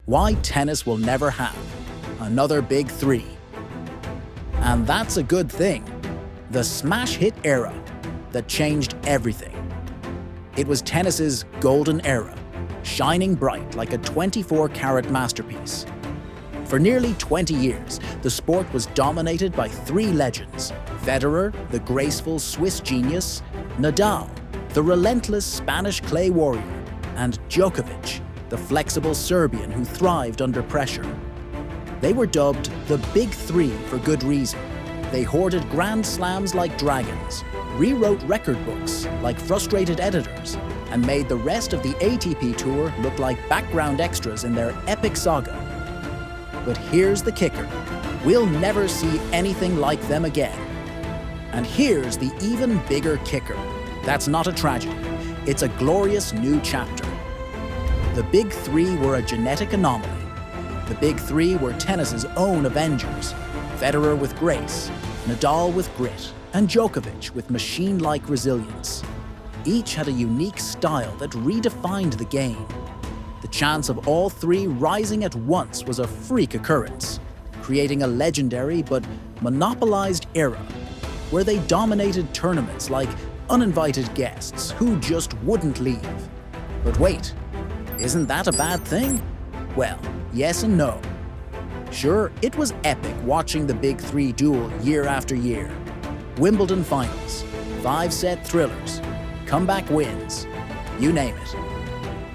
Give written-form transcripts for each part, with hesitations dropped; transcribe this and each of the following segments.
Why tennis will never have another big three. And that's a good thing. The smash hit era that changed everything. It was tennis's golden era, shining bright like a 24-carat masterpiece. For nearly 20 years, the sport was dominated by three legends: Federer, the graceful Swiss genius; Nadal, the relentless Spanish clay warrior; and Djokovic, the flexible Serbian who thrived under pressure. They were dubbed the Big Three for good reason. They hoarded Grand Slams like dragons, rewrote record books like frustrated editors, and made the rest of the ATP Tour look like background extras in their epic saga. But here's the kicker: we'll never see anything like them again. And here's the even bigger kicker: that's not a tragedy, it's a glorious new chapter. The Big Three were a genetic anomaly. The Big Three were tennis's own Avengers: Federer with grace, Nadal with grit, and Djokovic with machine-like resilience. Each had a unique style that redefined the game. The chance of all three rising at once was a freak occurrence, creating a legendary but monopolized era where they dominated tournaments like uninvited guests who just wouldn't leave. But wait, isn't that a bad thing? Well, yes and no. Sure, it was epic watching the Big Three duel year after year. Wimbledon finals, 5-set thrillers, comeback wins, you name it.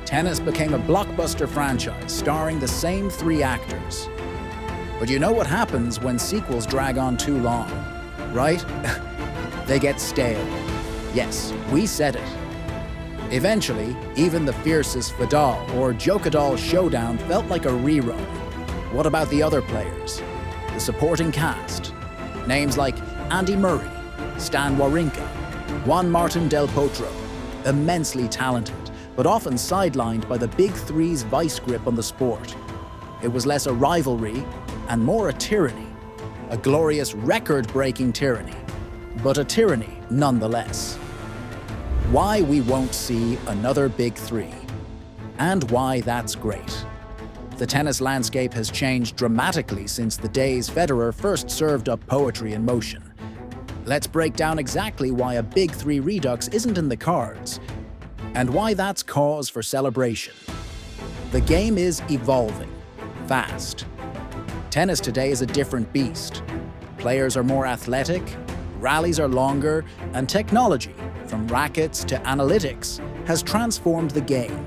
Tennis became a blockbuster franchise starring the same three actors. But you know what happens when sequels drag on too long, right? They get stale. Yes, we said it. Eventually, even the fiercest Vidal or Djokovic showdown felt like a rerun. What about the other players? The supporting cast? Names like Andy Murray, Stan Wawrinka, Juan Martín del Potro, immensely talented, but often sidelined by the Big Three's vice grip on the sport. It was less a rivalry and more a tyranny, a glorious record-breaking tyranny, but a tyranny nonetheless. Why we won't see another Big Three, and why that's great. The tennis landscape has changed dramatically since the days Federer first served up poetry in motion. Let's break down exactly why a Big Three redux isn't in the cards, and why that's cause for celebration. The game is evolving, fast. Tennis today is a different beast. Players are more athletic, rallies are longer, and technology, from rackets to analytics, has transformed the game.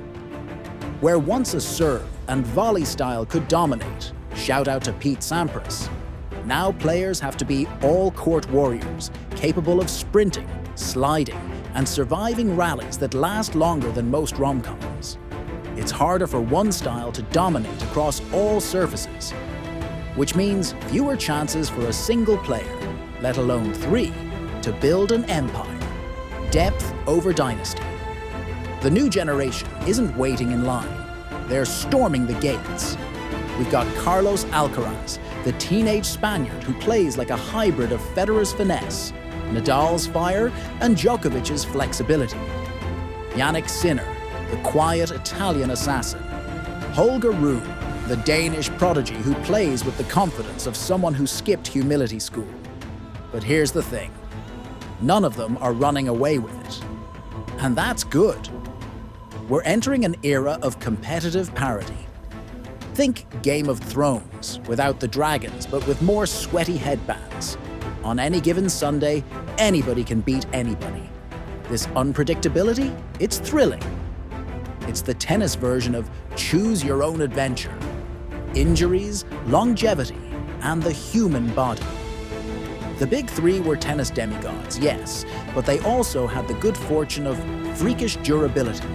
Where once a serve and volley style could dominate, shout out to Pete Sampras, now players have to be all-court warriors, capable of sprinting, sliding, and surviving rallies that last longer than most rom-coms. It's harder for one style to dominate across all surfaces, which means fewer chances for a single player, let alone three, to build an empire. Depth over dynasty. The new generation isn't waiting in line. They're storming the gates. We've got Carlos Alcaraz, the teenage Spaniard who plays like a hybrid of Federer's finesse, Nadal's fire, and Djokovic's flexibility. Jannik Sinner, the quiet Italian assassin. Holger Rune, the Danish prodigy who plays with the confidence of someone who skipped humility school. But here's the thing. None of them are running away with it. And that's good. We're entering an era of competitive parity. Think Game of Thrones, without the dragons, but with more sweaty headbands. On any given Sunday, anybody can beat anybody. This unpredictability, it's thrilling. It's the tennis version of choose your own adventure. Injuries, longevity, and the human body. The Big Three were tennis demigods, yes, but they also had the good fortune of freakish durability,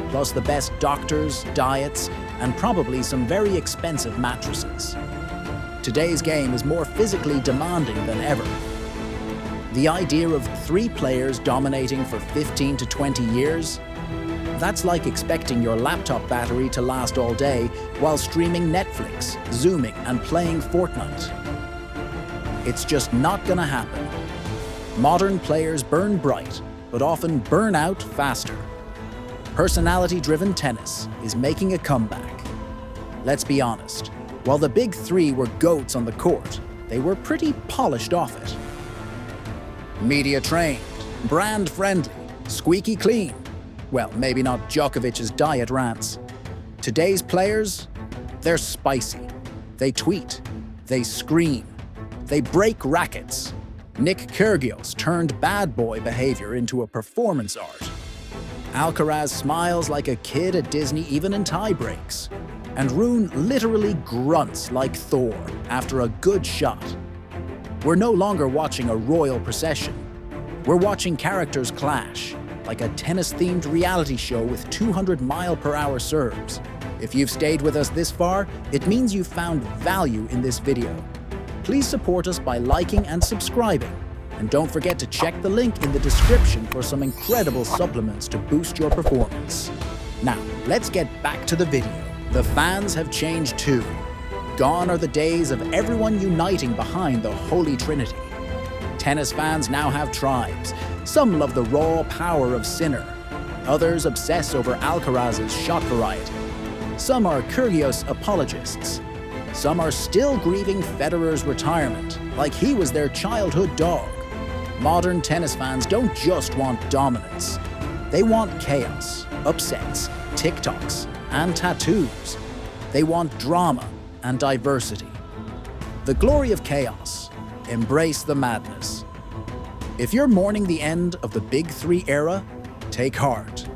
plus the best doctors, diets, and probably some very expensive mattresses. Today's game is more physically demanding than ever. The idea of three players dominating for 15 to 20 years? That's like expecting your laptop battery to last all day while streaming Netflix, Zooming, and playing Fortnite. It's just not gonna happen. Modern players burn bright, but often burn out faster. Personality-driven tennis is making a comeback. Let's be honest, while the big three were goats on the court, they were pretty polished off it. Media trained, brand friendly, squeaky clean. Well, maybe not Djokovic's diet rants. Today's players, they're spicy. They tweet, they scream, they break rackets. Nick Kyrgios turned bad boy behavior into a performance art. Alcaraz smiles like a kid at Disney even in tie breaks. And Rune literally grunts like Thor after a good shot. We're no longer watching a royal procession. We're watching characters clash, like a tennis-themed reality show with 200-mile-per-hour serves. If you've stayed with us this far, it means you've found value in this video. Please support us by liking and subscribing. And don't forget to check the link in the description for some incredible supplements to boost your performance. Now, let's get back to the video. The fans have changed too. Gone are the days of everyone uniting behind the Holy Trinity. Tennis fans now have tribes. Some love the raw power of Sinner. Others obsess over Alcaraz's shot variety. Some are Kyrgios apologists. Some are still grieving Federer's retirement, like he was their childhood dog. Modern tennis fans don't just want dominance. They want chaos, upsets, TikToks, and tattoos. They want drama and diversity. The glory of chaos. Embrace the madness. If you're mourning the end of the Big Three era, take heart.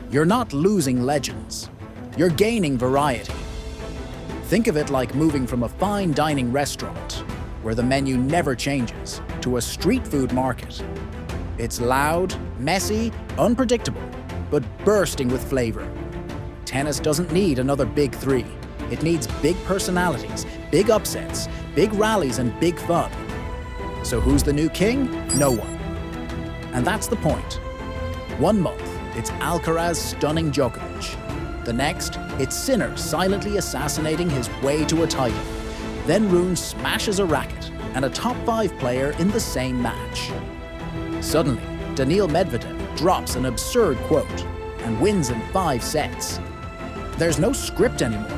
You're not losing legends. You're gaining variety. Think of it like moving from a fine dining restaurant, where the menu never changes, to a street food market. It's loud, messy, unpredictable, but bursting with flavor. Tennis doesn't need another big three. It needs big personalities, big upsets, big rallies, and big fun. So who's the new king? No one. And that's the point. 1 month, it's Alcaraz stunning Djokovic. The next, it's Sinner silently assassinating his way to a title. Then Rune smashes a racket and a top 5 player in the same match. Suddenly, Daniil Medvedev drops an absurd quote and wins in 5 sets. There's no script anymore.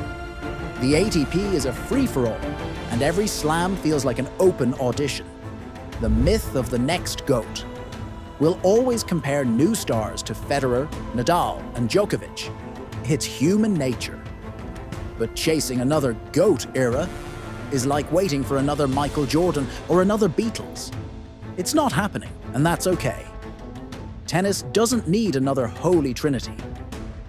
The ATP is a free-for-all, and every slam feels like an open audition. The myth of the next GOAT. We'll always compare new stars to Federer, Nadal, and Djokovic. It's human nature. But chasing another GOAT era is like waiting for another Michael Jordan or another Beatles. It's not happening, and that's okay. Tennis doesn't need another holy trinity.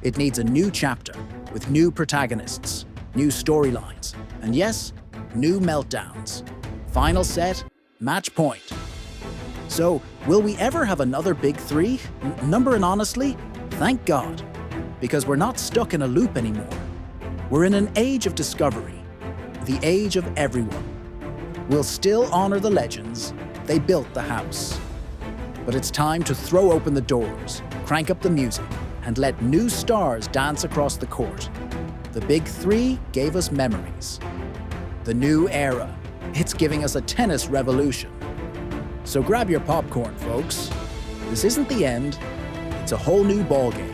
It needs a new chapter with new protagonists, new storylines, and yes, new meltdowns. Final set, match point. So, will we ever have another big three? Number and honestly, thank God, because we're not stuck in a loop anymore. We're in an age of discovery, the age of everyone. We'll still honor the legends. They built the house. But it's time to throw open the doors, crank up the music, and let new stars dance across the court. The big three gave us memories. The new era, it's giving us a tennis revolution. So grab your popcorn, folks. This isn't the end, it's a whole new ballgame.